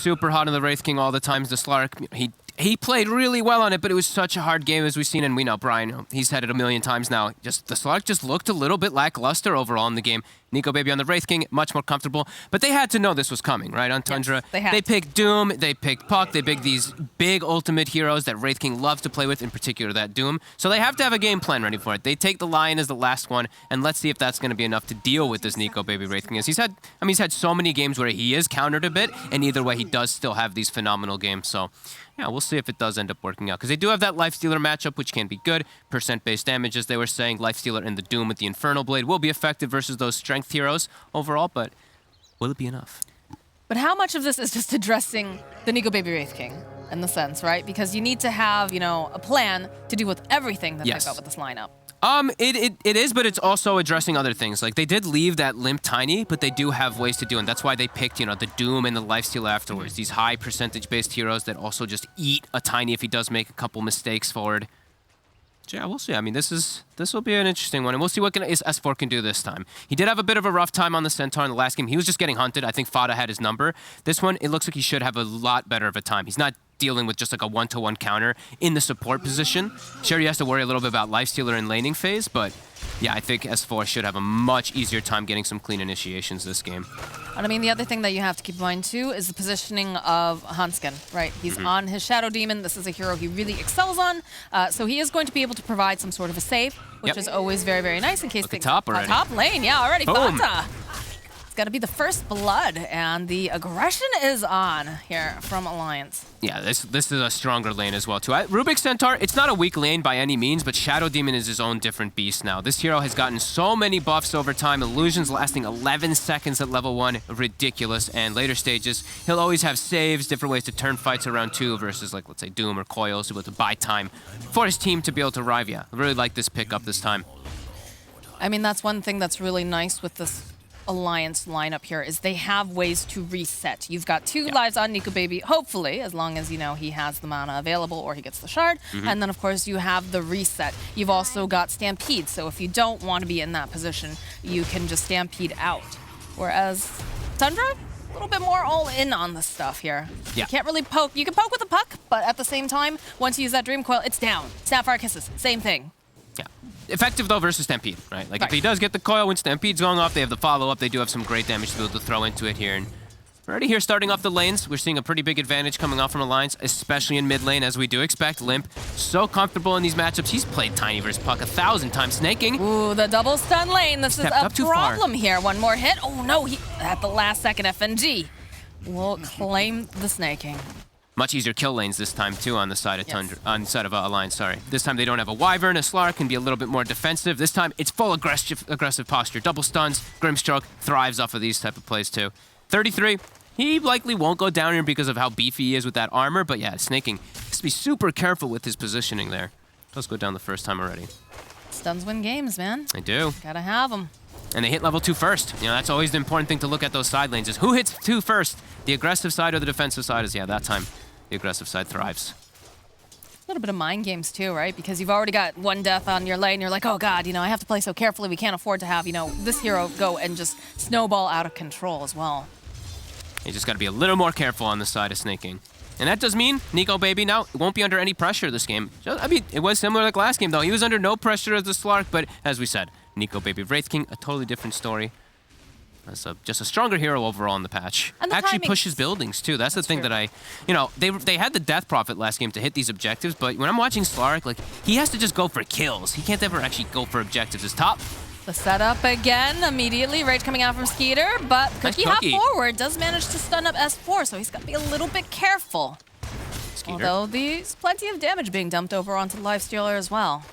super hot on the Wraith King all the times. The Slark, he played really well on it, but it was such a hard game as we've seen. And we know Brian, he's had it a million times now. Just the Slark just looked a little bit lackluster overall in the game. Nico Baby on the Wraith King, much more comfortable. But they had to know this was coming, right? On Tundra, yes, they picked Doom, they picked Puck, they picked these big ultimate heroes that Wraith King loves to play with, in particular that Doom. So they have to have a game plan ready for it. They take the Lion as the last one, and let's see if that's going to be enough to deal with this Nico Baby Wraith King. As he's had so many games where he is countered a bit, and either way, he does still have these phenomenal games. So yeah, we'll see if it does end up working out. Because they do have that Lifestealer matchup, which can be good. Percent-based damage, as they were saying. Lifestealer and the Doom with the Infernal Blade will be effective versus those strength heroes overall, but will it be enough? But how much of this is just addressing the Nico Baby Wraith King, in the sense, right? Because you need to have, a plan to deal with everything that they've got with this lineup. It is, but it's also addressing other things. Like, they did leave that Limp Tiny, but they do have ways to do it. And that's why they picked, the Doom and the Lifesteal afterwards. These high percentage-based heroes that also just eat a Tiny if he does make a couple mistakes forward. So yeah, we'll see. I mean, this will be an interesting one, and we'll see what S4 can do this time. He did have a bit of a rough time on the Centaur in the last game. He was just getting hunted. I think Fada had his number. This one, it looks like he should have a lot better of a time. He's not dealing with just like a one-to-one counter in the support position. Sure, he has to worry a little bit about Lifestealer in laning phase, but yeah, I think S4 should have a much easier time getting some clean initiations this game. And I mean, the other thing that you have to keep in mind too is the positioning of Hanskin, right? He's on his Shadow Demon. This is a hero he really excels on, so he is going to be able to provide some sort of a save, which is always very, very nice in case things... Top already. Top lane, yeah, already. Boom. Fata. It's got to be the first blood, and the aggression is on here from Alliance. Yeah, this is a stronger lane as well, too. Rubik Centaur, it's not a weak lane by any means, but Shadow Demon is his own different beast now. This hero has gotten so many buffs over time. Illusions lasting 11 seconds at level 1, ridiculous. And later stages, he'll always have saves, different ways to turn fights around 2 versus, like, let's say, Doom or Coil, so able to buy time for his team to be able to arrive. Yeah, I really like this pickup this time. I mean, that's one thing that's really nice with this Alliance lineup here is they have ways to reset. You've got 2 lives on Nico Baby, hopefully, as long as, he has the mana available or he gets the shard. And then, of course, you have the reset. You've also got Stampede, so if you don't want to be in that position, you can just Stampede out. Whereas Tundra, a little bit more all in on the stuff here. Yeah. You can't really poke. You can poke with a puck, but at the same time, once you use that Dream Coil, it's down. Sapphire Kisses, same thing. Yeah. Effective, though, versus Stampede, right? Like, if he does get the coil, when Stampede's going off, they have the follow-up. They do have some great damage to be able to throw into it here. And we're already here starting off the lanes. We're seeing a pretty big advantage coming off from Alliance, especially in mid lane, as we do expect. Limp, so comfortable in these matchups. He's played Tiny versus Puck 1,000 times, snaking. Ooh, the double stun lane. This is a problem here. One more hit. Oh, no, at the last second, FNG will claim the snaking. Much easier kill lanes this time, too, on the side of Tundra, on the side of Alliance, sorry. This time they don't have a Wyvern. A Slark can be a little bit more defensive. This time it's full aggressive posture. Double stuns. Grimstroke thrives off of these type of plays, too. 33. He likely won't go down here because of how beefy he is with that armor, but yeah, snaking. Has to be super careful with his positioning there. Does go down the first time already. Stuns win games, man. They do. Gotta have them. And they hit level 2 first. That's always the important thing to look at those side lanes is who hits 2 first? The aggressive side or the defensive side is, that time the aggressive side thrives. A little bit of mind games too, right? Because you've already got 1 death on your lane. You're like, oh God, I have to play so carefully. We can't afford to have, this hero go and just snowball out of control as well. You just got to be a little more careful on the side of snaking. And that does mean Nico Baby now won't be under any pressure this game. I mean, it was similar like last game, though. He was under no pressure as the Slark, but as we said, Nico Baby Wraith King, a totally different story. That's just a stronger hero overall in the patch. And the actually timing pushes buildings, too. That's the thing that they had the Death Prophet last game to hit these objectives, but when I'm watching Slark, like, he has to just go for kills. He can't ever actually go for objectives. His top. The setup again, immediately. Rage coming out from Skeeter, but Cookie hop forward does manage to stun up S4, so he's got to be a little bit careful. Skeeter. Although there's plenty of damage being dumped over onto the Lifestealer as well.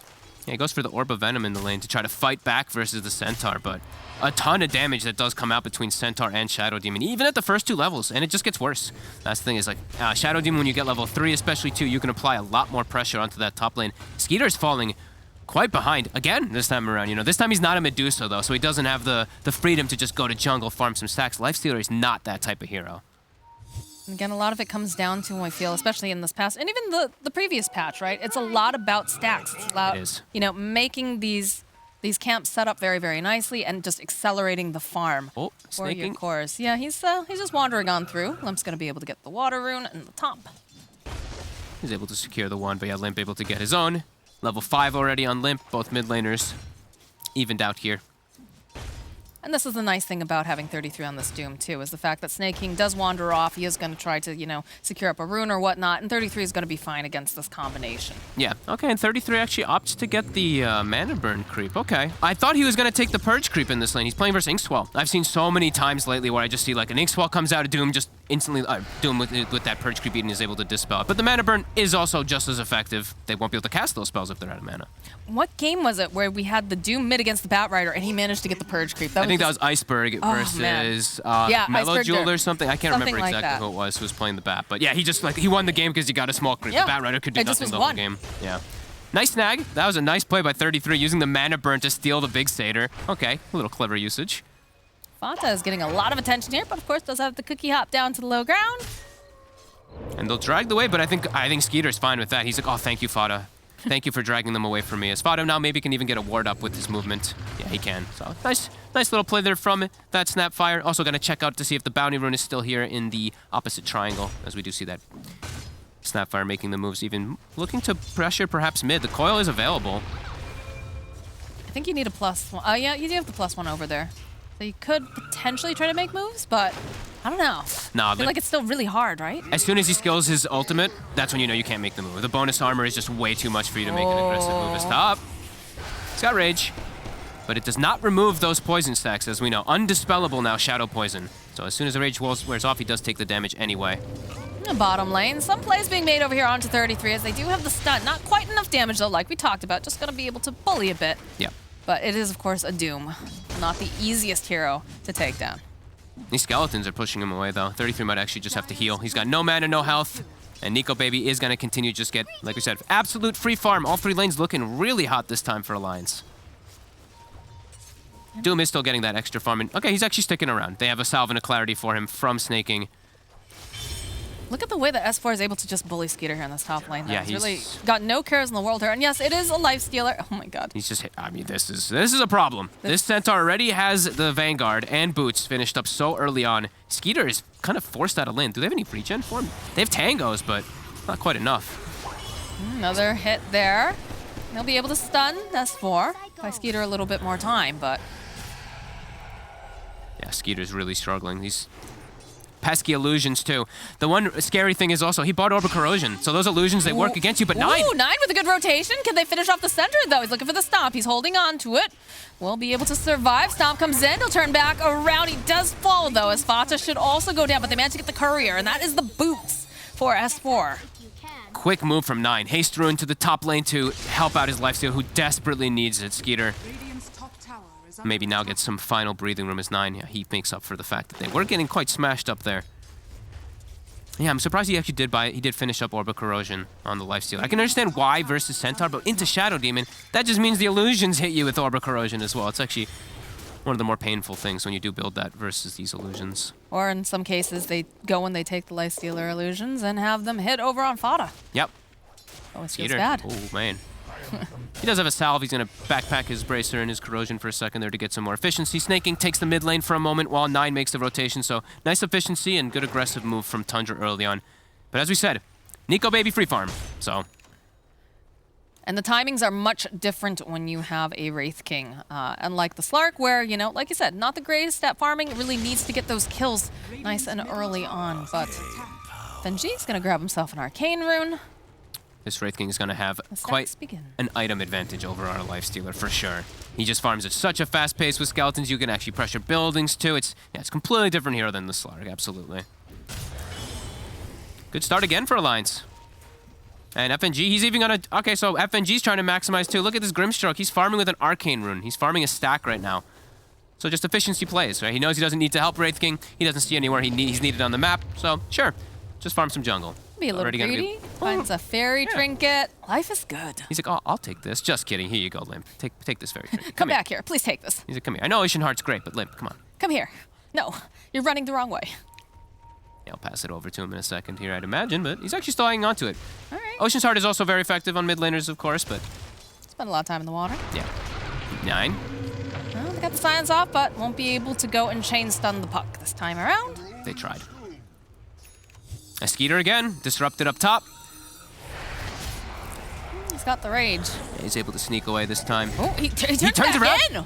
Yeah, he goes for the Orb of Venom in the lane to try to fight back versus the Centaur, but a ton of damage that does come out between Centaur and Shadow Demon, even at the first 2 levels, and it just gets worse. That's the thing is, like, Shadow Demon, when you get level 3, especially 2, you can apply a lot more pressure onto that top lane. Skeeter's falling quite behind again this time around. This time he's not a Medusa, though, so he doesn't have the freedom to just go to jungle, farm some stacks. Lifestealer is not that type of hero. And again, a lot of it comes down to, I feel, especially in this past, and even the previous patch, right? It's a lot about stacks. It's about, making these These camps set up very, very nicely and just accelerating the farm. Oh, For your snaking. cores. Yeah, he's just wandering on through. Limp's going to be able to get the water rune and the top. He's able to secure the one, but yeah, Limp able to get his own. Level 5 already on Limp, both mid laners evened out here. And this is the nice thing about having 33 on this Doom, too, is the fact that Snake King does wander off. He is going to try to, you know, secure up a rune or whatnot, and 33 is going to be fine against this combination. Yeah, okay, and 33 actually opts to get the mana burn creep. Okay. I thought he was going to take the purge creep in this lane. He's playing versus Inkswell. I've seen so many times lately where I just see like an Inkswell comes out of Doom, just instantly Doom with that purge creep and is able to dispel it. But the mana burn is also just as effective. They won't be able to cast those spells if they're out of mana. What game was it where we had the Doom mid against the Batrider and he managed to get the purge creep? I think that was Iceberg versus Mellow Iceberg Jewel or something. I can't remember like exactly who it was who was playing the Bat. But yeah, he just he won the game because he got a small creep. Yeah. The Batrider could do It just nothing was the whole one. game. Yeah. Nice snag. That was a nice play by 33 using the mana burn to steal the big Satyr. Okay, a little clever usage. Fata is getting a lot of attention here, but of course does have the cookie hop down to the low ground. And they'll drag the way, but I think Skeeter's fine with that. He's like, oh, thank you, Fata. Thank you for dragging them away from me. As Fata now maybe can even get a ward up with his movement. Yeah, he can. So nice little play there from that Snapfire. Also going to check out to see if the bounty rune is still here in the opposite triangle, as we do see that Snapfire making the moves, even looking to pressure perhaps mid. The coil is available. I think you need a +1. Oh, yeah, you do have the +1 over there. So you could potentially try to make moves, but I don't know. Nah, I feel like it's still really hard, right? as soon as he skills his ultimate, that's when you know you can't make the move. The bonus armor is just way too much for you to make an aggressive move. As top. He's got rage, but it does not remove those poison stacks, as we know. Undispellable now, Shadow Poison. So as soon as the rage wears off, he does take the damage anyway. Bottom lane, some plays being made over here onto 33 as they do have the stun. Not quite enough damage though, like we talked about. Just gonna be able to bully a bit. Yeah. But it is, of course, a Doom. Not the easiest hero to take down. These skeletons are pushing him away, though. 33 might actually just have to heal. He's got no mana, no health. And Nico Baby is going to continue to just get, like we said, absolute free farm. All three lanes looking really hot this time for Alliance. Doom is still getting that extra farm. And, okay, he's actually sticking around. They have a salve and a clarity for him from snaking. Look at the way that S4 is able to just bully Skeeter here in this top lane. Yeah, He's he's really got no cares in the world here. And yes, it is a life stealer. Oh my god. He's just, I mean, this is a problem. This Centaur already has the Vanguard and Boots finished up so early on. Skeeter is kind of forced out of lane. Do they have any regen for him? They have tangos, but not quite enough. Another hit there. He'll be able to stun S4. Buy Skeeter a little bit more time, but yeah, Skeeter's really struggling. These pesky illusions, too. The one scary thing is also he bought Orb of Corrosion, so those illusions, they work against you, but 9. Ooh, 9 with a good rotation. Can they finish off the center, though? He's looking for the stomp. He's holding on to it. Will be able to survive. Stomp comes in. He'll turn back around. He does fall, though, as Fata should also go down, but they managed to get the courier, and that is the boots for S4. Quick move from 9. Haste Rune to the top lane to help out his lifesteal, who desperately needs it. Skeeter maybe now gets some final breathing room as 9. Yeah, he makes up for the fact that they were getting quite smashed up there. Yeah, I'm surprised he actually did finish up Orb of Corrosion on the lifesteal. I can understand why versus Centaur, but into Shadow Demon, that just means the illusions hit you with Orb of Corrosion as well. It's actually one of the more painful things when you do build that versus these illusions. Or in some cases, they go and they take the lifestealer illusions and have them hit over on Fata. Yep. Oh, it feels Skeeter. bad. Oh, man. He does have a salve. He's going to backpack his Bracer and his Corrosion for a second there to get some more efficiency. Snaking takes the mid lane for a moment while 9 makes the rotation. So nice efficiency and good aggressive move from Tundra early on. But as we said, Nico Baby free farm. So. And the timings are much different when you have a Wraith King. Unlike the Slark, where, you know, like you said, not the greatest at farming. It really needs to get those kills nice and early on. But Fenji's going to grab himself an Arcane Rune. This Wraith King is going to have quite an item advantage over our Lifestealer for sure. He just farms at such a fast pace with skeletons. You can actually pressure buildings too. It's a completely different hero than the Slark, absolutely. Good start again for Alliance. And FNG, he's even gonna... Okay, so FNG's trying to maximize too. Look at this Grimstroke. He's farming with an Arcane Rune. He's farming a stack right now. So just efficiency plays, right? He knows he doesn't need to help Wraith King. He doesn't see anywhere he's needed on the map. So, sure. Just farm some jungle. Be a little greedy. Finds a fairy trinket. Life is good. He's like, oh, I'll take this. Just kidding. Here you go, Limp. Take this fairy trinket. Come back here. Please take this. He's like, come here. I know Ocean Heart's great, but Limp, come on. Come here. No, you're running the wrong way. Yeah, I'll pass it over to him in a second here, I'd imagine, but he's actually still hanging on to it. All right. Ocean's Heart is also very effective on mid laners, of course, but... Spend a lot of time in the water. Yeah. 9. Well, they got the silence off, but won't be able to go and chain stun the puck this time around. They tried. A Skeeter again, disrupted up top. He's got the rage. Yeah, he's able to sneak away this time. Oh, he turns around. in.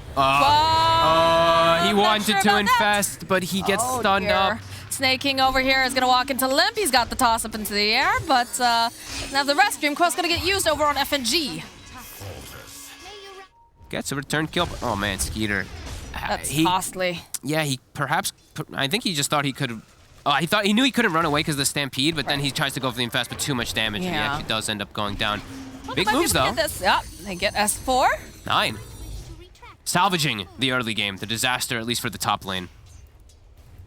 He wanted to infest, but he gets stunned up. Snaking over here is going to walk into Limp. He's got the toss up into the air, but now the restroom quest going to get used over on FNG. Gets a return kill. Oh man, Skeeter. That's costly. Yeah, he perhaps. I think he just thought he could. He knew he couldn't run away because of the stampede, but then he tries to go for the infest with too much damage, and he actually does end up going down. Big moves though. Yep, they get S4. 9. Salvaging the early game, the disaster at least for the top lane.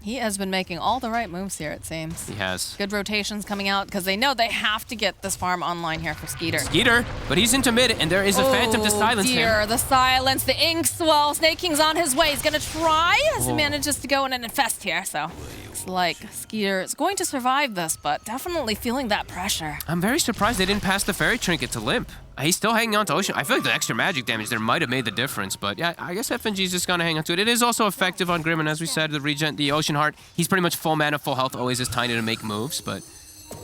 He has been making all the right moves here, it seems. He has. Good rotations coming out because they know they have to get this farm online here for Skeeter. Skeeter, but he's into mid, and there is a Phantom to silence him. The silence, the ink swell. Snake King's on his way. He's going to try as he manages to go in and infest here. So looks like Skeeter is going to survive this, but definitely feeling that pressure. I'm very surprised they didn't pass the fairy trinket to Limp. He's still hanging on to Ocean. I feel like the extra magic damage there might have made the difference, but yeah, I guess FNG's just gonna hang on to it. It is also effective on Grim, and as we said, the Ocean Heart, he's pretty much full mana, full health, always is tiny to make moves, but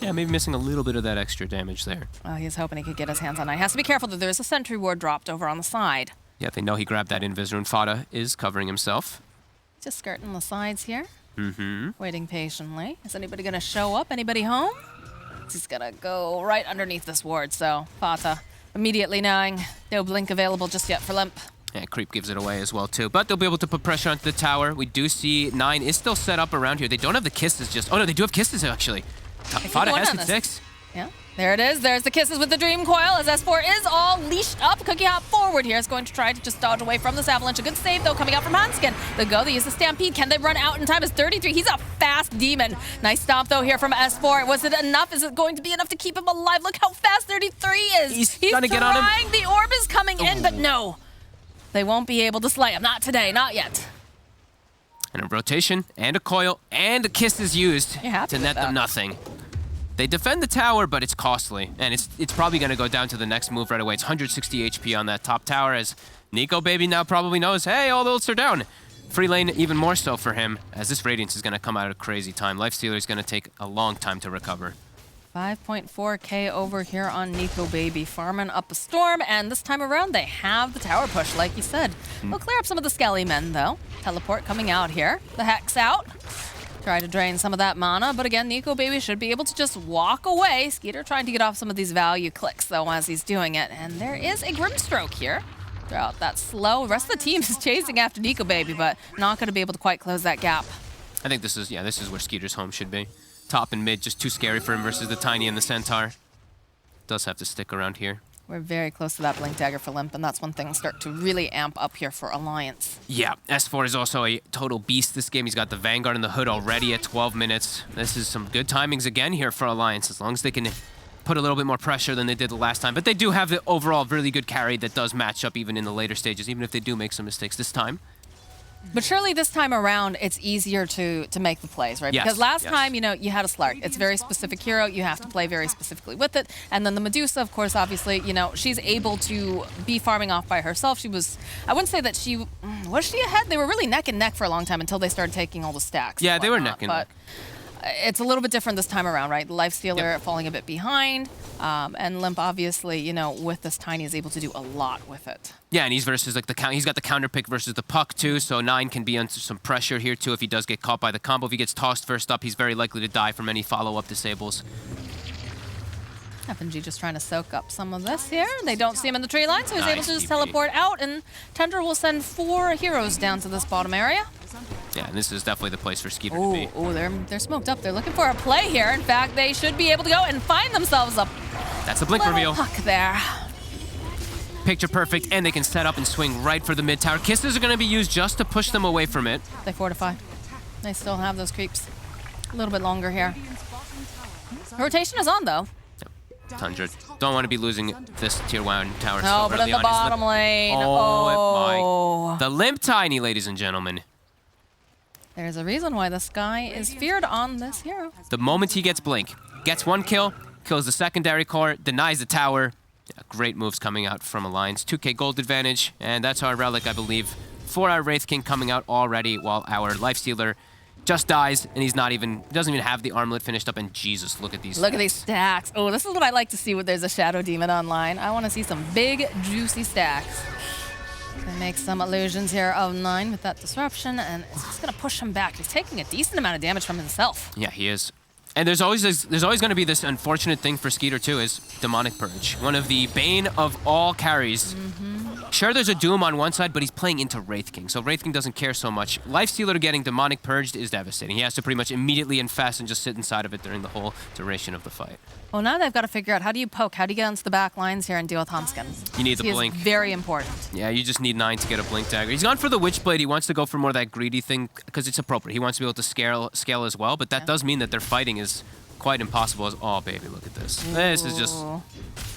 yeah, maybe missing a little bit of that extra damage there. Oh, he's hoping he could get his hands on it. He has to be careful that there's a sentry ward dropped over on the side. Yeah, they know he grabbed that Invis rune. Fada is covering himself. Just skirting the sides here. Waiting patiently. Is anybody gonna show up? Anybody home? He's gonna go right underneath this ward, so Fata immediately knowing no blink available just yet for Limp. Yeah, Creep gives it away as well, too. But they'll be able to put pressure onto the tower. We do see 9 is still set up around here. They don't have the kisses just... Oh, no, they do have kisses, actually. Fada has hit 6. Yeah, there it is. There's the kisses with the Dream Coil as S4 is all leashed up. Cookie hop forward here is going to try to just dodge away from this avalanche. A good save, though, coming out from Hanskin. They use the Stampede. Can they run out in time? It's 33. He's a fast demon. Nice stomp, though, here from S4. Was it enough? Is it going to be enough to keep him alive? Look how fast 33 is. He's trying to get on him. The orb is coming in, but no. They won't be able to slay him. Not today. Not yet. And a rotation, and a coil, and a kiss is used to net them nothing. They defend the tower, but it's costly, and it's probably going to go down to the next move right away. It's 160 HP on that top tower, as Nico Baby now probably knows, hey, all the ults are down. Free lane even more so for him, as this Radiance is going to come out at a crazy time. Lifestealer is going to take a long time to recover. 5.4k over here on Nico Baby, farming up a storm, and this time around they have the tower push, like you said. They'll clear up some of the Skelly men, though. Teleport coming out here. The Hex out. Try to drain some of that mana, but again, Nico Baby should be able to just walk away. Skeeter trying to get off some of these value clicks, though, as he's doing it. And there is a Grimstroke here. Throughout that slow. The rest of the team is chasing after Nico Baby, but not going to be able to quite close that gap. I think this is where Skeeter's home should be. Top and mid, just too scary for him versus the Tiny and the Centaur. Does have to stick around here. We're very close to that Blink Dagger for Limp, and that's when things start to really amp up here for Alliance. Yeah, S4 is also a total beast this game. He's got the Vanguard in the hood already at 12 minutes. This is some good timings again here for Alliance, as long as they can put a little bit more pressure than they did the last time. But they do have the overall really good carry that does match up even in the later stages, even if they do make some mistakes this time. But surely this time around, it's easier to make the plays, right? Yes, because last time, you had a Slark. It's a very specific hero. You have to play very specifically with it. And then the Medusa, of course, obviously, she's able to be farming off by herself. She was, I wouldn't say that she, was she ahead? They were really neck and neck for a long time until they started taking all the stacks. Yeah, they were neck and neck. It's a little bit different this time around, right? The Lifestealer falling a bit behind, and Limp obviously, with this Tiny is able to do a lot with it. Yeah, and he's versus he's got the counter pick versus the puck too, so 9 can be under some pressure here too if he does get caught by the combo. If he gets tossed first up, he's very likely to die from any follow-up disables. FNG just trying to soak up some of this here. They don't see him in the tree line, so he's able to just teleport out, and Tundra will send 4 heroes down to this bottom area. Yeah, and this is definitely the place for Skeeter to be. Oh, they're smoked up. They're looking for a play here. In fact, they should be able to go and find themselves a That's the blink reveal. Puck there. Picture perfect, and they can set up and swing right for the mid tower. Kisses are going to be used just to push them away from it. They fortify. They still have those creeps. A little bit longer here. Rotation is on, though. Tundra. Don't want to be losing this tier 1 tower. No, but in the bottom lane. Oh my. The Limp Tiny, ladies and gentlemen. There's a reason why this guy is feared on this hero. The moment he gets Blink, gets 1 kill, kills the secondary core, denies the tower, Yeah, great moves coming out from Alliance. 2k gold advantage, and that's our Relic, I believe, for our Wraith King coming out already, while our Lifestealer just dies, and doesn't even have the armlet finished up, and Jesus, look at these Look at these stacks. Oh, this is what I like to see when there's a Shadow Demon online. I want to see some big, juicy stacks. Gonna make some illusions here of 9 with that disruption, and it's just gonna push him back. He's taking a decent amount of damage from himself. Yeah, he is. And there's always going to be this unfortunate thing for Skeeter too, is Demonic Purge. One of the bane of all carries. Sure, there's a Doom on one side, but he's playing into Wraith King, so Wraith King doesn't care so much. Lifestealer getting Demonic Purged is devastating. He has to pretty much immediately infest and just sit inside of it during the whole duration of the fight. Well, now they've got to figure out, how do you poke? How do you get onto the back lines here and deal with Hanskin? You need the He blink. is very important. Yeah, you just need 9 to get a Blink Dagger. He's gone for the Witchblade. He wants to go for more of that greedy thing, because it's appropriate. He wants to be able to scale as well, but that does mean that their fighting is quite impossible. Oh, baby, look at this. Ooh. This is just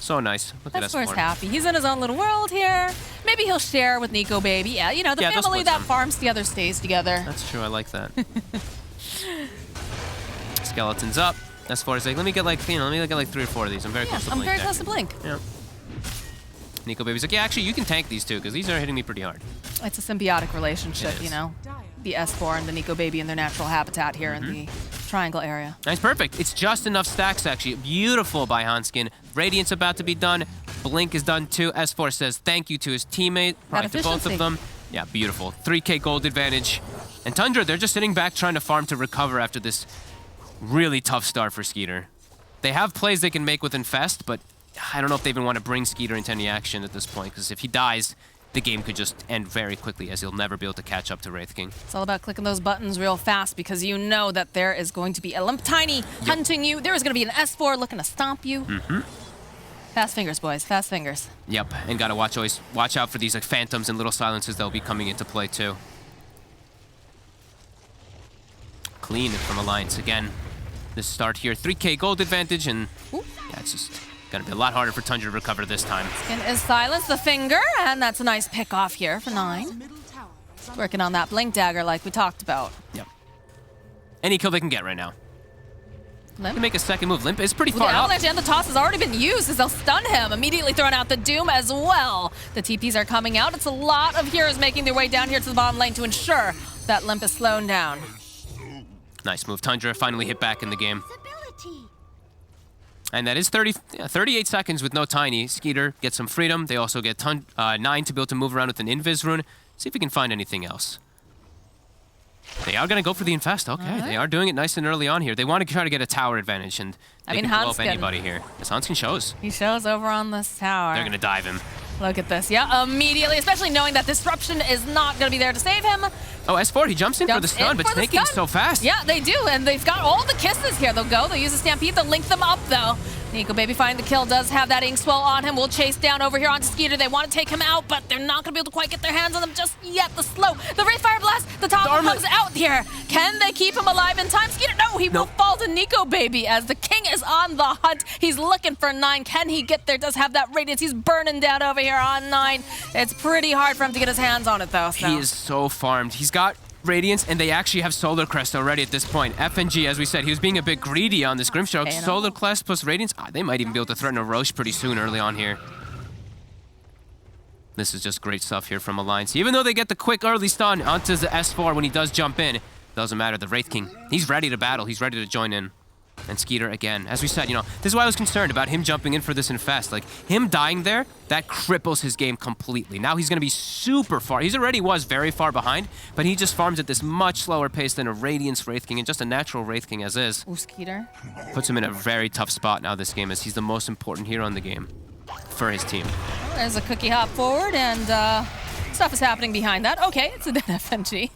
so nice. Look at us. That's happy. He's in his own little world here. Maybe he'll share with Nico Baby. Yeah, you know, the family that farms together stays together. That's true. I like that. Skeletons up. As far as like, let me get like 3 or 4 of these. I'm very close to Blink. I'm very close to Blink. Yeah. Nico Baby's like, yeah, actually, you can tank these too, because these are hitting me pretty hard. It's a symbiotic relationship, you know. The S4 and the Nico Baby in their natural habitat here in the triangle area. Nice, perfect. It's just enough stacks, actually. Beautiful by Hanskin. Radiant's about to be done. Blink is done too. S4 says thank you to his teammate. Probably to both of them. Yeah, beautiful. 3k gold advantage. And Tundra, they're just sitting back trying to farm to recover after this really tough start for Skeeter. They have plays they can make with Infest, but I don't know if they even want to bring Skeeter into any action at this point, because if he dies, the game could just end very quickly, as he'll never be able to catch up to Wraith King. It's all about clicking those buttons real fast, because you know that there is going to be a Limp Tiny hunting you. There is going to be an S4 looking to stomp you. Fast fingers, boys. Fast fingers. Yep, and gotta always watch out for these like phantoms and little silences that'll be coming into play too. Clean from Alliance again. This start here, 3k gold advantage, and yeah, it's just gonna be a lot harder for Tundra to recover this time. Skin is silenced, the finger, and that's a nice pick off here for 9. Working on that Blink Dagger like we talked about. Yep. Any kill they can get right now. Limp. Can make a second move. Limp is pretty far the up. avalanche and the toss has already been used as they'll stun him. Immediately throwing out the Doom as well. The TPs are coming out. It's a lot of heroes making their way down here to the bottom lane to ensure that Limp is slowed down. Nice move. Tundra finally hit back in the game. And that is 38 seconds with no Tiny. Skeeter gets some freedom. They also get 9 to be able to move around with an Invis rune. See if we can find anything else. They are going to go for the Infest. Okay, they are doing it nice and early on here. They want to try to get a tower advantage, and they can blow up anybody here. As Hanskin shows. He shows over on this tower. They're going to dive him. Look at this. Yeah, immediately, especially knowing that Disruption is not going to be there to save him. Oh, S4, he jumps in for the stun, but snaking so fast. Yeah, they do, and they've got all the kisses here. They'll use a Stampede. They'll link them up, though. Nico Baby finding the kill, does have that ink swell on him. Will chase down over here onto Skeeter. They want to take him out, but they're not going to be able to quite get their hands on him just yet. The slow, the Wraith Fire Blast, the toggle comes out here. Can they keep him alive in time? Skeeter, no, he will fall to Nico Baby as the King is on the hunt. He's looking for 9. Can he get there? Does have that radiance. He's burning down over here on 9. It's pretty hard for him to get his hands on it, though. So. He is so farmed. He's got Radiance, and they actually have Solar Crest already at this point. FNG, as we said, he was being a bit greedy on this Grimstroke. Solar Crest plus Radiance, they might even be able to threaten a Roche pretty soon early on here. This is just great stuff here from Alliance. Even though they get the quick early stun onto the S4 when he does jump in, doesn't matter. The Wraith King, he's ready to battle. He's ready to join in. And Skeeter again, as we said, this is why I was concerned about him jumping in for this Infest. Like, him dying there, that cripples his game completely. Now he's going to be super far. He already was very far behind, but he just farms at this much slower pace than a Radiance Wraith King and just a natural Wraith King as is. Ooh, Skeeter. Puts him in a very tough spot now this game, as he's the most important hero in the game for his team. Well, there's a cookie hop forward, and stuff is happening behind that. Okay, it's a dead FNG.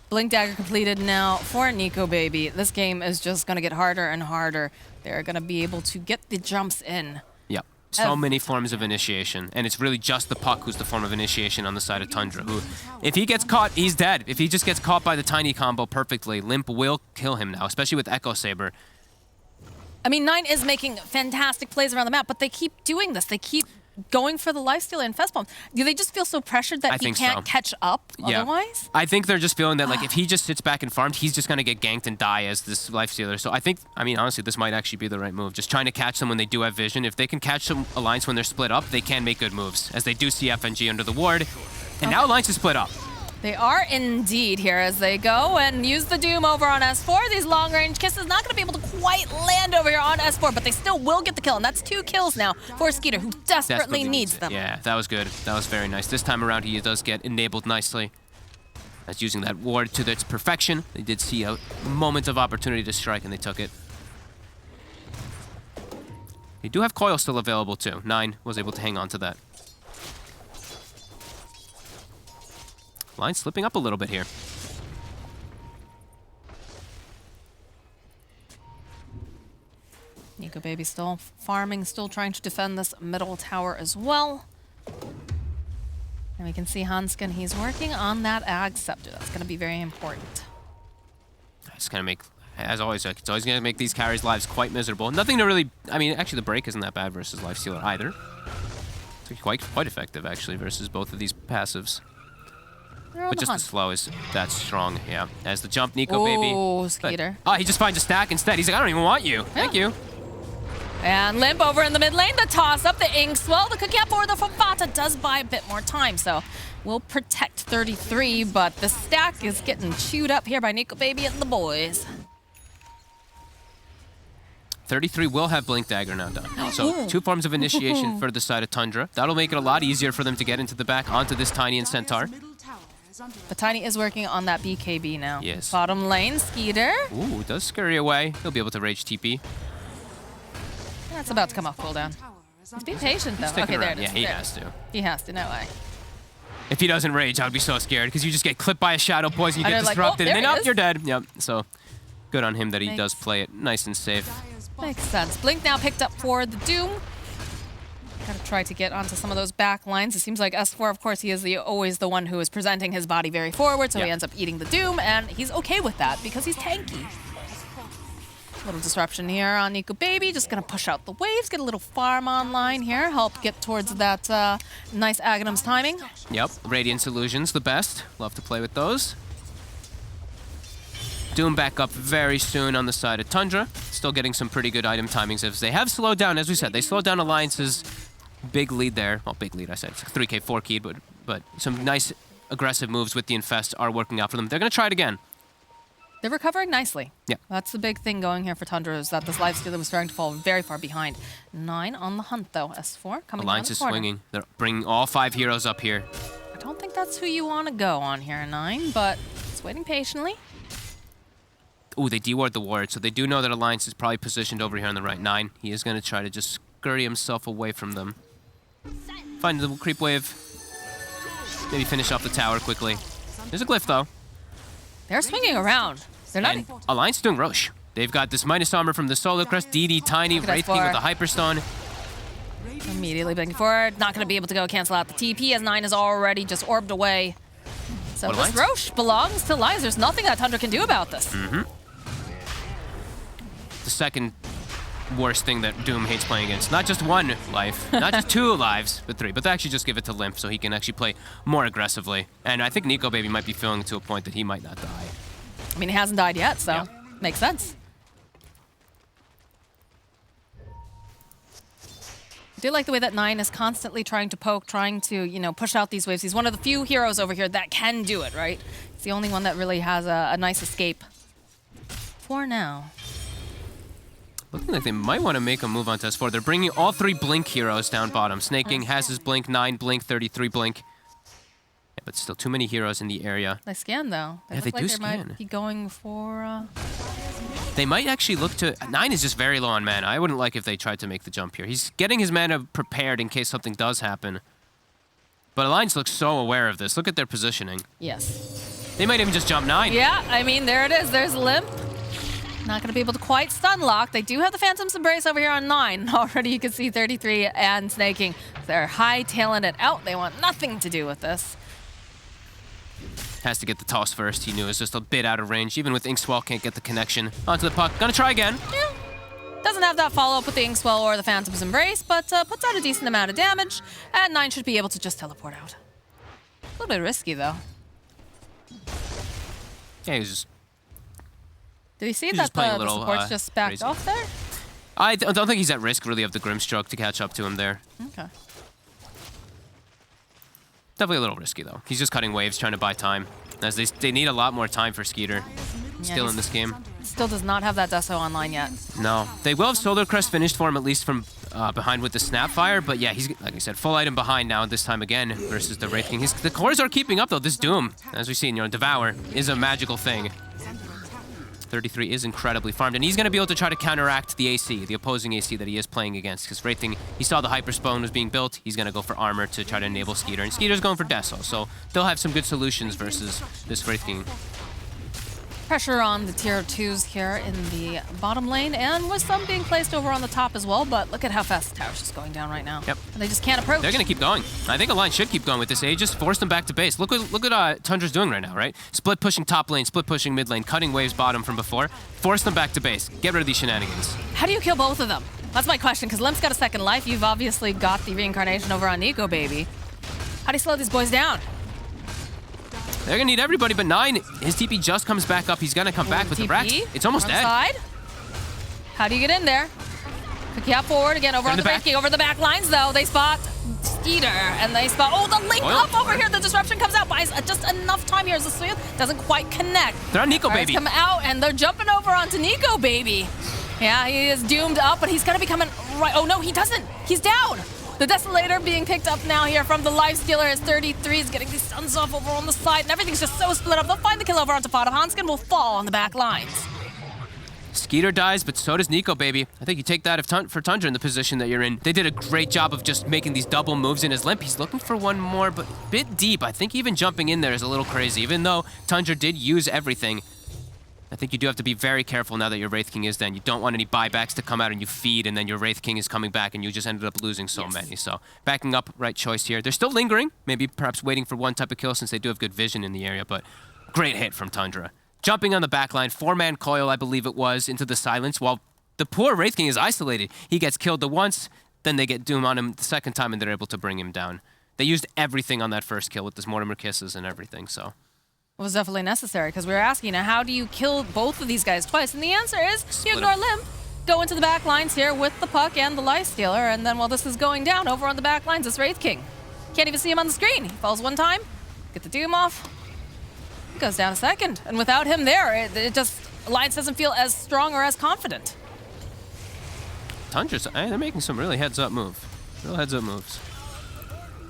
Blink Dagger completed now for Nico Baby. This game is just going to get harder and harder. They're going to be able to get the jumps in. Yep. So many forms of initiation. And it's really just the Puck who's the form of initiation on the side of Tundra, who, if he gets caught, he's dead. If he just gets caught by the Tiny combo perfectly, Limp will kill him now, especially with Echo Saber. I mean, 9 is making fantastic plays around the map, but they keep doing this. They keep going for the lifesteal and Fest Bomb. Do they just feel so pressured that he can't catch up otherwise? I think they're just feeling that like if he just sits back and farms, he's just gonna get ganked and die as this lifestealer. So I mean, honestly, this might actually be the right move. Just trying to catch them when they do have vision. If they can catch some Alliance when they're split up, they can make good moves, as they do see FNG under the ward. And now Alliance is split up. They are indeed here as they go and use the Doom over on S4. These long-range kisses not going to be able to quite land over here on S4, but they still will get the kill. And that's 2 kills now for Skeeter, who desperately needs them. Yeah, that was good. That was very nice. This time around, he does get enabled nicely. That's using that ward to its perfection. They did see a moment of opportunity to strike, and they took it. They do have Coil still available, too. 9 was able to hang on to that. Line slipping up a little bit here. Nico Baby still farming, still trying to defend this middle tower as well. And we can see Hanskin, he's working on that Ag Scepter. That's going to be very important. It's going to make, as always, it's always going to make these carries' lives quite miserable. Nothing to really, I mean, actually the break isn't that bad versus Lifestealer either. It's quite effective, actually, versus both of these passives. But just the slow is that strong, yeah. As the jump, Nico Baby. Oh, Skeeter. Oh, he just finds a stack instead. He's like, I don't even want you. Thank you. And Limp over in the mid lane, the toss up, the Inkswell, the cookie up for the Fafata does buy a bit more time, so we'll protect 33, but the stack is getting chewed up here by Nico Baby and the boys. 33 will have Blink Dagger now done. So 2 forms of initiation for the side of Tundra. That'll make it a lot easier for them to get into the back onto this Tiny and Centaur. But Tiny is working on that BKB now. Yes. Bottom lane, Skeeter. Ooh, does scurry away. He'll be able to rage TP. That's about to come off cooldown. He's being patient though. Okay, there it is. Yeah, he has to. He has to, no way. If he doesn't rage, I'd be so scared because you just get clipped by a shadow poison, you get disrupted, like, and then you're dead. Yep, so good on him that he does play it nice and safe. Makes sense. Blink now picked up for the Doom. Gotta try to get onto some of those back lines. It seems like S4, of course, he is always the one who is presenting his body very forward, so he ends up eating the Doom, and he's okay with that because he's tanky. Little disruption here on Nico Baby, just gonna push out the waves, get a little farm online here, help get towards that nice Aghanim's timing. Yep, Radiance Illusion's the best. Love to play with those. Doom back up very soon on the side of Tundra. Still getting some pretty good item timings as they have slowed down, as we said. They slowed down Alliance's big lead there. Well, big lead, I said. It's 3K, 4K, but some nice aggressive moves with the Infest are working out for them. They're gonna try it again. They're recovering nicely. Yeah. That's the big thing going here for Tundra, is that this lifestealer was starting to fall very far behind. 9 on the hunt, though. S4 coming Alliance down is the corner. swinging. They're bringing all 5 heroes up here. I don't think that's who you want to go on here, 9, but it's waiting patiently. Ooh, they deward the ward, so they do know that Alliance is probably positioned over here on the right. 9. He is going to try to just scurry himself away from them. Find the creep wave. Maybe finish off the tower quickly. There's a glyph, though. They're swinging around. They're not. And Alliance doing Roche. They've got this minus armor from the Solar Crest, DD, Tiny, Wraith King with the Hyperstone. Immediately blinking forward. Not going to be able to go cancel out the TP as 9 is already just orbed away. So this Roche belongs to Lies. There's nothing that Tundra can do about this. The second worst thing that Doom hates playing against. Not just 1 life, not just 2 lives, but 3. But they actually just give it to Limp so he can actually play more aggressively. And I think Nico Baby might be feeling to a point that he might not die. I mean, he hasn't died yet, so makes sense. I do like the way that 9 is constantly trying to poke, trying to, you know, push out these waves. He's one of the few heroes over here that can do it, right? He's the only one that really has a nice escape. For now. Looking like they might want to make a move on S4. They're bringing all 3 Blink heroes down bottom. Snake King has his Blink, 9 Blink, 33 Blink. Yeah, but still too many heroes in the area. They scan, though. Yeah, they do scan. Might be going for... They might actually look to... 9 is just very low on mana. I wouldn't like if they tried to make the jump here. He's getting his mana prepared in case something does happen. But Alliance looks so aware of this. Look at their positioning. Yes. They might even just jump 9. Yeah, I mean, there it is. There's Limp. Not going to be able to quite stun lock. They do have the Phantom's Embrace over here on 9. Already you can see 33 and Snaking. They're high-tailing it out. They want nothing to do with this. Has to get the toss first. He knew it was just a bit out of range. Even with Inkswell, can't get the connection. Onto the puck. Gonna try again. Yeah. Doesn't have that follow-up with the Inkswell or the Phantom's Embrace, but puts out a decent amount of damage, and 9 should be able to just teleport out. A little bit risky, though. Yeah, he was just... Did he see He's that just playing a the little, support's just backed crazy. off there? I don't think he's at risk, really, of the Grimstroke to catch up to him there. Okay. Definitely a little risky, though. He's just cutting waves, trying to buy time. As they need a lot more time for Skeeter. Still in this game. Still does not have that Deso online yet. No. They will have Solar Crest finished for him, at least from behind with the Snapfire. But yeah, he's, like I said, full item behind now, this time again, versus the Wraith King. The cores are keeping up, though. This Doom, as we've seen, Devour is a magical thing. 33 is incredibly farmed, and he's going to be able to try to counteract the AC, the opposing AC that he is playing against, because Wraith King, he saw the Hyper Spawn was being built. He's going to go for armor to try to enable Skeeter, and Skeeter's going for Deso, so they'll have some good solutions versus this Wraith King. Pressure on the tier 2s here in the bottom lane, and with some being placed over on the top as well, but look at how fast the tower's just going down right now. Yep. And they just can't approach. They're going to keep going. I think Alliance should keep going with this. They just force them back to base. Look what Tundra's doing right now, right? Split pushing top lane, split pushing mid lane, cutting waves bottom from before. Force them back to base. Get rid of these shenanigans. How do you kill both of them? That's my question, because Limp's got a second life. You've obviously got the reincarnation over on Nico, baby. How do you slow these boys down? They're gonna need everybody, but 9, his TP just comes back up. He's gonna come back with the Rax. It's almost dead. Side. How do you get in there? Cookie out forward again over on the Wraith King. Over the back lines, though. They spot Skeeter, and they spot... Oh, the link up over here. The disruption comes out. Buys just enough time here as the Smooth doesn't quite connect. They're on Nico, baby. Come out, and they're jumping over onto Nico, baby. Yeah, he is doomed up, but he's gonna be coming right... Oh, no, he doesn't. He's down. The Desolator being picked up now here from the Lifestealer as 33 is getting these stuns off over on the side, and everything's just so split up. They'll find the kill over onto Fada. Hanskin will fall on the back lines. Skeeter dies, but so does Nico, baby. I think you take that for Tundra in the position that you're in. They did a great job of just making these double moves in his limp. He's looking for one more, but a bit deep. I think even jumping in there is a little crazy. Even though Tundra did use everything, I think you do have to be very careful now that your Wraith King is dead. You don't want any buybacks to come out and you feed, and then your Wraith King is coming back and you just ended up losing so many. So backing up, right choice here. They're still lingering, maybe perhaps waiting for one type of kill since they do have good vision in the area, but great hit from Tundra. Jumping on the backline, 4-man coil, I believe it was, into the silence, while the poor Wraith King is isolated. He gets killed the once, then they get Doom on him the second time, and they're able to bring him down. They used everything on that first kill with this Mortimer Kisses and everything, so... It was definitely necessary, because we were asking, how do you kill both of these guys twice? And the answer is, you ignore Limp, go into the back lines here with the Puck and the Lifestealer, and then while this is going down, over on the back lines is Wraith King. Can't even see him on the screen. He falls one time, get the Doom off, goes down a second. And without him there, it just, Alliance doesn't feel as strong or as confident. Tundra's, they're making some really heads-up moves. Real heads-up moves.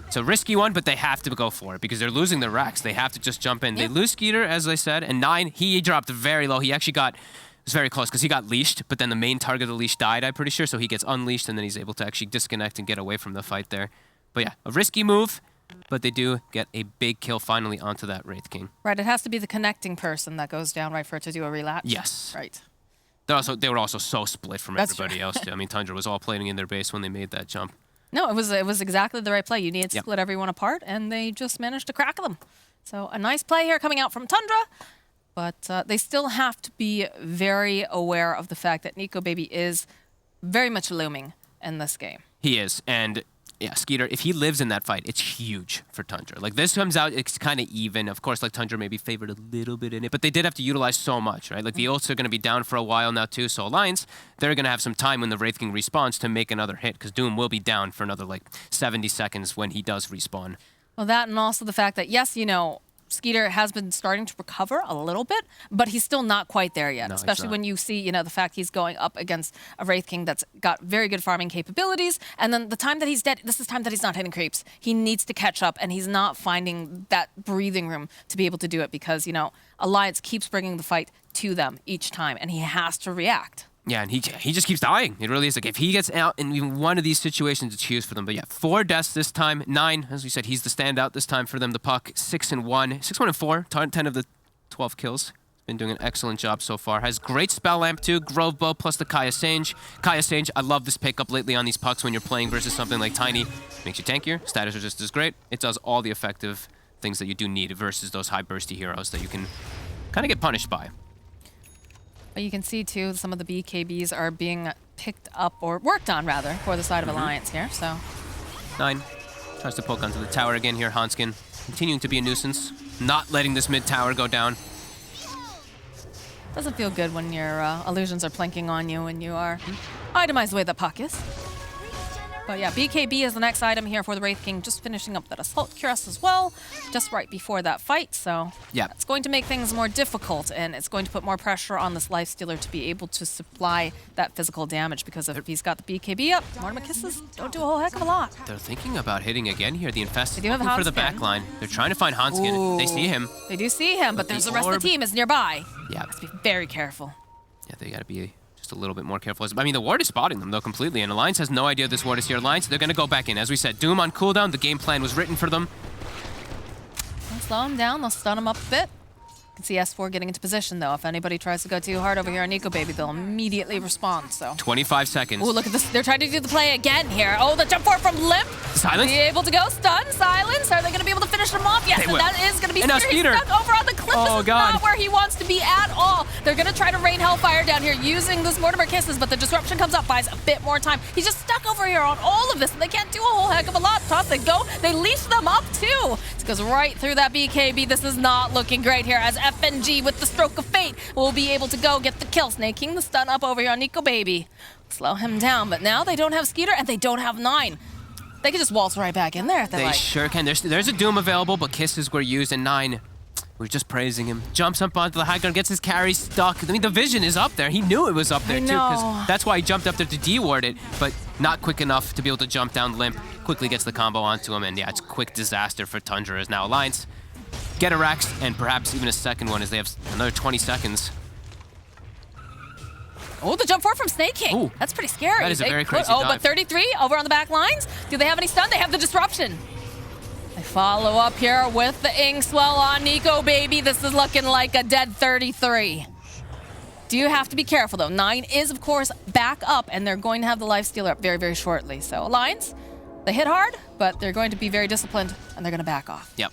It's a risky one, but they have to go for it because they're losing their racks. They have to just jump in. They lose Skeeter, as I said, and 9, he dropped very low. He actually it was very close because he got leashed, but then the main target of the leash died, I'm pretty sure, so he gets unleashed, and then he's able to actually disconnect and get away from the fight there. But yeah, a risky move, but they do get a big kill finally onto that Wraith King. Right, it has to be the connecting person that goes down, right, for it to do a relapse? Yes. Right. They were also so split from everybody else, too. I mean, Tundra was all playing in their base when they made that jump. No, it was exactly the right play. You needed to split everyone apart, and they just managed to crack them. So a nice play here coming out from Tundra, but they still have to be very aware of the fact that Nico Baby is very much looming in this game. He is, and yeah, Skeeter, if he lives in that fight, it's huge for Tundra. Like, this comes out, it's kind of even. Of course, like, Tundra maybe favored a little bit in it, but they did have to utilize so much, right? Like, the ults are going to be down for a while now, too, so Alliance, they're going to have some time when the Wraith King respawns to make another hit, because Doom will be down for another, like, 70 seconds when he does respawn. Well, that and also the fact that, yes, you know, Skeeter has been starting to recover a little bit, but he's still not quite there yet, especially when you see, you know, the fact he's going up against a Wraith King that's got very good farming capabilities, and then the time that he's dead, this is time that he's not hitting creeps. He needs to catch up, and he's not finding that breathing room to be able to do it because, you know, Alliance keeps bringing the fight to them each time, and he has to react. Yeah, and he just keeps dying. It really is like if he gets out in even one of these situations, it's huge for them. But yeah, 4 deaths this time. 9, as we said, he's the standout this time for them. The Puck, 6-1. 6-1-4. 10 of the 12 kills. Been doing an excellent job so far. Has great spell amp too. Grove Bow plus the Kaya Sange. Kaya Sange, I love this pickup lately on these Pucks when you're playing versus something like Tiny. Makes you tankier. Status are just as great. It does all the effective things that you do need versus those high bursty heroes that you can kind of get punished by. But you can see, too, some of the BKBs are being picked up, or worked on rather, for the side of Alliance here, so. 9 tries to poke onto the tower again here. Hanskin continuing to be a nuisance, not letting this mid tower go down. Doesn't feel good when your illusions are plinking on you and you are itemized the way the puck is. But yeah, BKB is the next item here for the Wraith King, just finishing up that Assault Cuirass as well, just right before that fight, so yeah, it's going to make things more difficult, and it's going to put more pressure on this Lifestealer to be able to supply that physical damage, because if he's got the BKB up, Mortimer Kisses don't do a whole heck of a lot. They're thinking about hitting again here. The Infested looking for the back line. They're trying to find Hanskin. Ooh. They see him. They do see him, but there's the rest of the team is nearby. Yeah. Let's be very careful. Yeah, they gotta be just a little bit more careful. I mean, the ward is spotting them, though, completely, and Alliance has no idea this ward is here. Alliance, they're gonna go back in. As we said, Doom on cooldown. The game plan was written for them. They'll slow him down. They'll stun him up a bit. You can see S4 getting into position, though. If anybody tries to go too hard over here on Nico Baby, they'll immediately respond, so. 25 seconds. Ooh, look at this. They're trying to do the play again here. Oh, the jump forward from Limp. Silence. Be able to go. Stun. Silence. Are they going to be able to finish him off? Yes, They and will. that is going to be And now Skeeter. He's Skeeter. stuck over on the cliff. Oh, This is God. not where he wants to be at all. They're going to try to rain Hellfire down here using this Mortimer Kisses, but the disruption comes up, buys a bit more time. He's just stuck over here on all of this, and they can't do a whole heck of a lot. Toss, they go. They leash them up, too. It goes right through that BKB. This is not looking great here, as FNG with the stroke of fate will be able to go get the kill. Snake King the stun up over here on Nico Baby. Slow him down, but now they don't have Skeeter and they don't have 9. They can just waltz right back in there if they They like. sure can. There's a Doom available, but Kisses were used, and 9, we're just praising him. Jumps up onto the high ground, gets his carry stuck. I mean, the vision is up there. He knew it was up there, too, because that's why he jumped up there to de-ward it, but not quick enough to be able to jump down Limp. Quickly gets the combo onto him, and yeah, it's quick disaster for Tundra as now Alliance get a Rax, and perhaps even a second one as they have another 20 seconds. Oh, the jump forward from Snake King. Ooh. That's pretty scary. That is a very crazy Oh, dive. but 33 over on the back lines. Do they have any stun? They have the disruption. They follow up here with the Inkswell on Nico Baby. This is looking like a dead 33. Do you have to be careful, though? 9 is, of course, back up, and they're going to have the Lifestealer up very, very shortly. So, Alliance, they hit hard, but they're going to be very disciplined, and they're going to back off. Yep.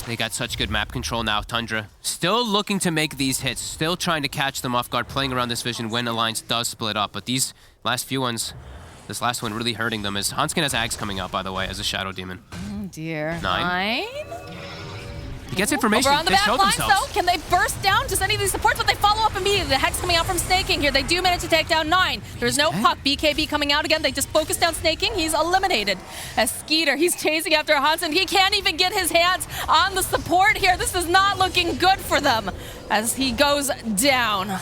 They got such good map control now. Tundra still looking to make these hits, still trying to catch them off guard, playing around this vision when Alliance does split up. But these last few ones, this last one really hurting them, as Hanskin has Ags coming out, by the way, as a Shadow Demon. Oh, dear. 9. He gets information. Over on the They back show lines, themselves. though, can they burst down just any of these supports? But they follow up immediately. The Hex coming out from Snake King here. They do manage to take down 9. There's no puck. BKB coming out again. They just focus down Snake King. He's eliminated. As Skeeter, he's chasing after Hansen. He can't even get his hands on the support here. This is not looking good for them as he goes down.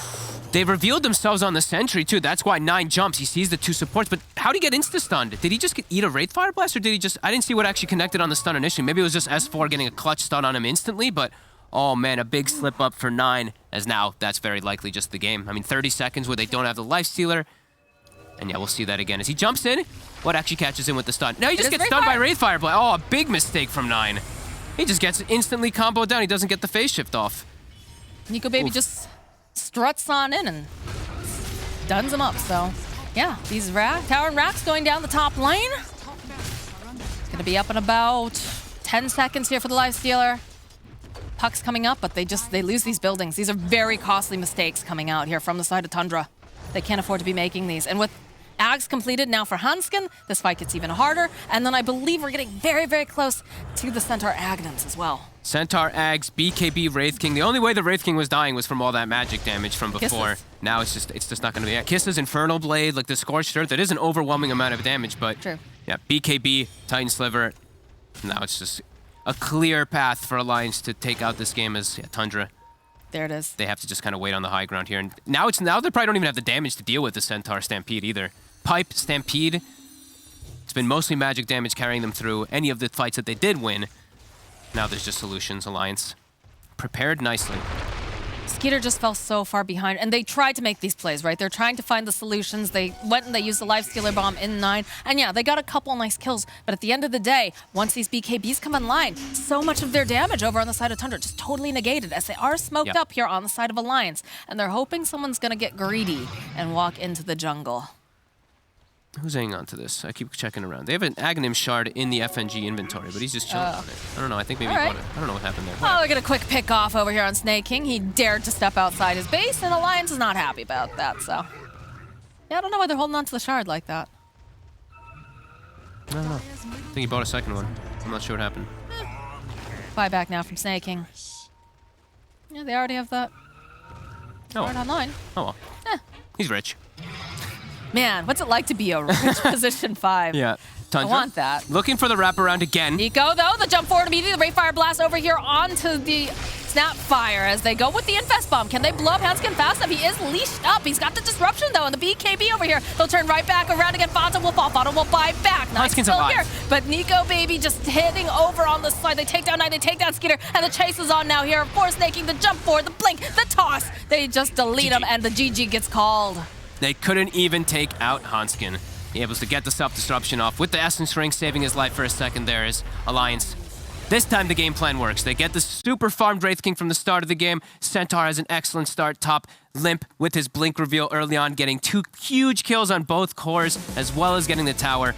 They revealed themselves on the sentry, too. That's why 9 jumps. He sees the 2 supports, but how did he get insta-stunned? Did he just eat a Wraith Fire Blast, or did he just... I didn't see what actually connected on the stun initially. Maybe it was just S4 getting a clutch stun on him instantly, but... Oh, man, a big slip up for 9, as now that's very likely just the game. I mean, 30 seconds where they don't have the Lifestealer. And yeah, we'll see that again. As he jumps in, what actually catches him with the stun? No, he just gets stunned by Wraith Fire Blast. Oh, a big mistake from 9. He just gets instantly comboed down. He doesn't get the phase shift off. Nico Baby just struts on in and stuns him up. So, yeah, these Tower and Racks going down the top lane. It's going to be up in about 10 seconds here for the Lifestealer. Puck's coming up, but they lose these buildings. These are very costly mistakes coming out here from the side of Tundra. They can't afford to be making these. And with Ags completed now for Hanskin, this fight gets even harder. And then I believe we're getting very, very close to the Centaur Agnums as well. Centaur, Ags, BKB, Wraith King. The only way the Wraith King was dying was from all that magic damage from before. Kisses. Now it's just not going to be. Yeah, Kisses, Infernal Blade, like the Scorched Earth. That is an overwhelming amount of damage, but True. Yeah, BKB, Titan Sliver. Now it's just a clear path for Alliance to take out this game as Tundra. There it is. They have to just kind of wait on the high ground here. And now they probably don't even have the damage to deal with the Centaur Stampede either. Pipe, Stampede. It's been mostly magic damage carrying them through any of the fights that they did win. Now there's just solutions. Alliance prepared nicely. Skeeter just fell so far behind, and they tried to make these plays, right? They're trying to find the solutions. They went and they used the Lifestealer Bomb in 9, and yeah, they got a couple nice kills, but at the end of the day, once these BKBs come online, so much of their damage over on the side of Tundra just totally negated, as they are smoked up here on the side of Alliance, and they're hoping someone's gonna get greedy and walk into the jungle. Who's hanging on to this? I keep checking around. They have an Aghanim shard in the FNG inventory, but he's just chilling on it. I don't know. I think maybe he bought it. I don't know what happened there. Oh, we get a quick pick off over here on Snake King. He dared to step outside his base, and Alliance is not happy about that, so. Yeah, I don't know why they're holding on to the shard like that. I don't know. I think he bought a second one. I'm not sure what happened. Buyback now from Snaking. Yeah, they already have that shard online. Oh well. He's rich. Man, what's it like to be a rich position 5? Yeah. Tundra. I want that. Looking for the wraparound again. Nico, though, the jump forward immediately. The Ray Fire Blast over here onto the Snap Fire as they go with the Infest Bomb. Can they blow up Hanskin fast enough? He is leashed up. He's got the Disruption, though, and the BKB over here. They'll turn right back around again. Fanta will fall. Fanta will buy back. Nice Hanskin's still alive. here. But Nico, baby, just hitting over on the side. They take down Knight, they take down Skeeter, and the chase is on now here. Of course, making the jump forward, the blink, the toss. They just delete him, and the GG gets called. They couldn't even take out Hanskin. He able to get the self-disruption off with the Essence Ring, saving his life for a second there as Alliance. This time the game plan works. They get the super farmed Wraith King from the start of the game. Centaur has an excellent start top. Limp with his blink reveal early on, getting 2 huge kills on both cores, as well as getting the tower.